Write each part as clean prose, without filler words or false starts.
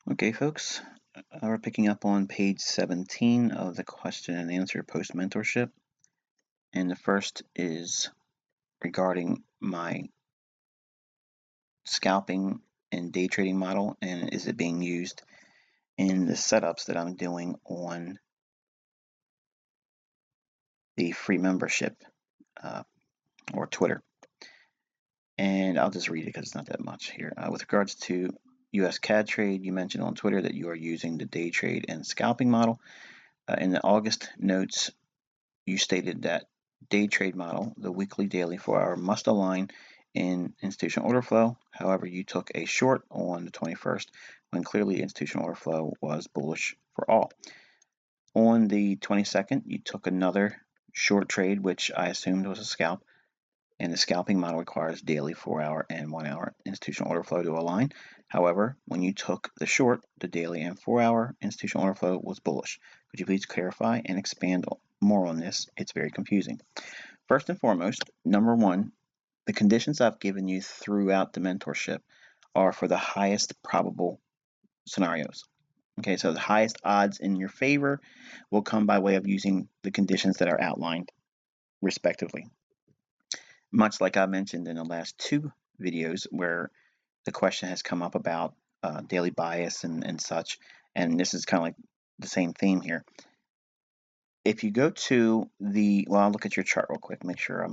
Okay, folks, we're picking up on page 17 of the question and answer post mentorship. And the first is regarding my scalping and day trading model, and is it being used in the setups that I'm doing on the free membership or Twitter. And I'll just read it because it's not that much here. With regards to US CAD trade, you mentioned on Twitter that you are using the day trade and scalping model. In the August notes, you stated that day trade model, the weekly, daily, 4-hour must align in institutional order flow. However, you took a short on the 21st when clearly institutional order flow was bullish for all. On the 22nd, you took another short trade, which I assumed was a scalp, and the scalping model requires daily, 4-hour, and 1-hour institutional order flow to align. However, when you took the short, the daily and 4-hour institutional order flow was bullish. Could you please clarify and expand more on this? It's very confusing. First and foremost, number one, the conditions I've given you throughout the mentorship are for the highest probable scenarios. Okay, so the highest odds in your favor will come by way of using the conditions that are outlined respectively. Much like I mentioned in the last two videos where the question has come up about daily bias and such, and this is kind of like the same theme here. If you go to the, well, I'll look at your chart real quick, make sure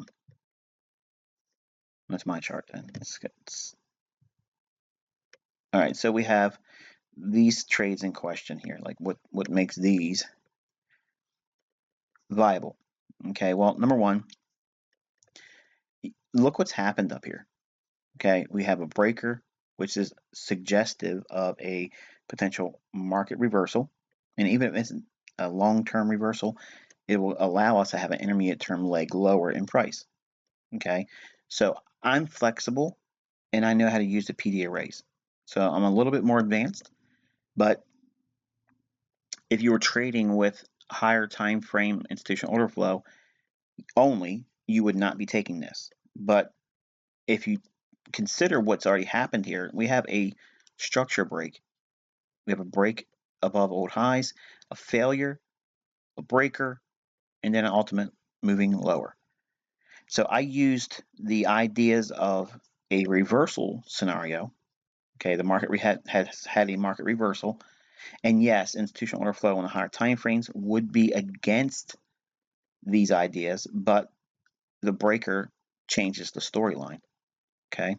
that's my chart then. All right, so we have these trades in question here, like what makes these viable. Okay, well, number one, look what's happened up here. Okay, we have a breaker, which is suggestive of a potential market reversal. And even if it's a long-term reversal, it will allow us to have an intermediate term leg lower in price. Okay, so I'm flexible and I know how to use the PD arrays. So I'm a little bit more advanced, but if you were trading with higher time frame institutional order flow only, you would not be taking this. But if you consider what's already happened here, we have a structure break. We have a break above old highs, a failure, a breaker, and then an ultimate moving lower. So I used the ideas of a reversal scenario. Okay, the market has had a market reversal, and yes, institutional order flow on the higher time frames would be against these ideas, but the breaker changes the storyline. Okay,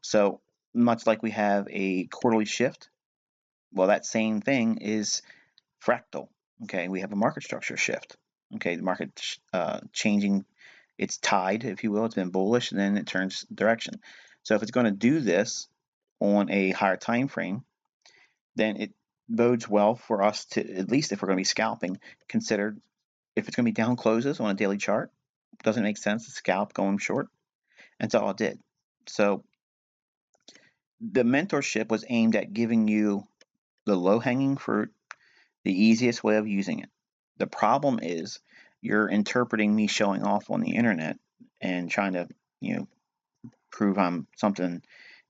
so much like we have a quarterly shift, well, that same thing is fractal. Okay, we have a market structure shift. Okay, the market changing its tide, if you will. It's been bullish, and then it turns direction. So if it's going to do this on a higher time frame, then it bodes well for us to, at least if we're going to be scalping, consider if it's going to be down closes on a daily chart. Doesn't make sense to scalp going short. That's all it did. So the mentorship was aimed at giving you the low-hanging fruit, the easiest way of using it. The problem is you're interpreting me showing off on the internet and trying to, prove I'm something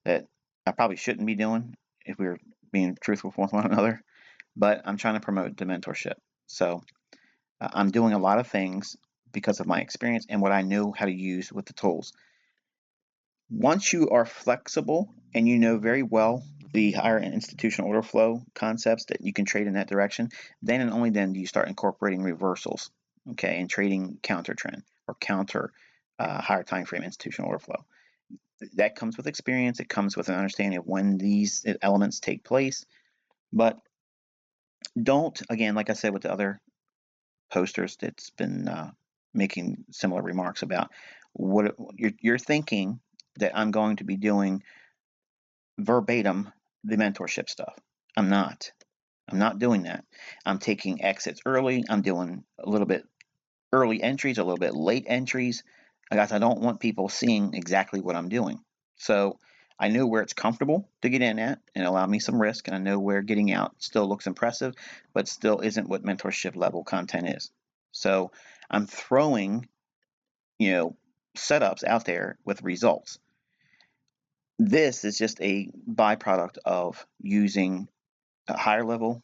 that I probably shouldn't be doing if we were being truthful with one another. But I'm trying to promote the mentorship. So I'm doing a lot of things because of my experience and what I know how to use with the tools. Once you are flexible and you know very well the higher institutional order flow concepts that you can trade in that direction, then and only then do you start incorporating reversals, okay, and trading counter trend or counter higher time frame institutional order flow. That comes with experience. It comes with an understanding of when these elements take place. But don't, again, like I said with the other posters that's been making similar remarks about what you're thinking that I'm going to be doing verbatim the mentorship stuff. I'm not. I'm not doing that. I'm taking exits early. I'm doing a little bit early entries, a little bit late entries. Guys, I don't want people seeing exactly what I'm doing. So I know where it's comfortable to get in at and allow me some risk, and I know where getting out still looks impressive, but still isn't what mentorship level content is. So I'm throwing, setups out there with results. This is just a byproduct of using a higher level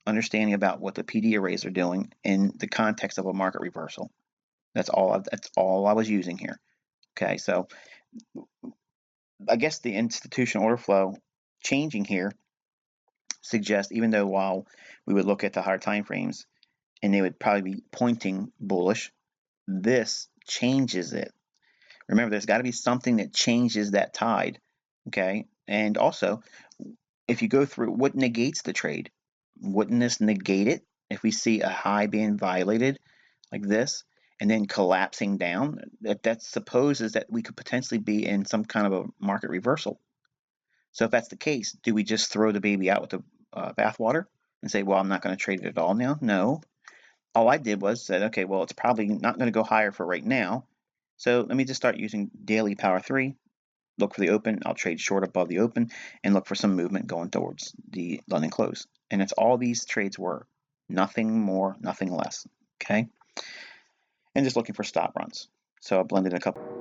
understanding about what the PD arrays are doing in the context of a market reversal. That's all I was using here. Okay, so I guess the institutional order flow changing here suggests, even though while we would look at the higher time frames and they would probably be pointing bullish, this changes it. Remember, there's got to be something that changes that tide. Okay, and also, if you go through what negates the trade, wouldn't this negate it if we see a high being violated like this and then collapsing down? That supposes that we could potentially be in some kind of a market reversal. So if that's the case, do we just throw the baby out with the bathwater and say, well, I'm not going to trade it at all now? No. All I did was said, okay, well, it's probably not going to go higher for right now. So let me just start using daily power 3. Look for the open. I'll trade short above the open and look for some movement going towards the London close. And it's all these trades were. Nothing more, nothing less. Okay. And just looking for stop runs. So I blended a couple.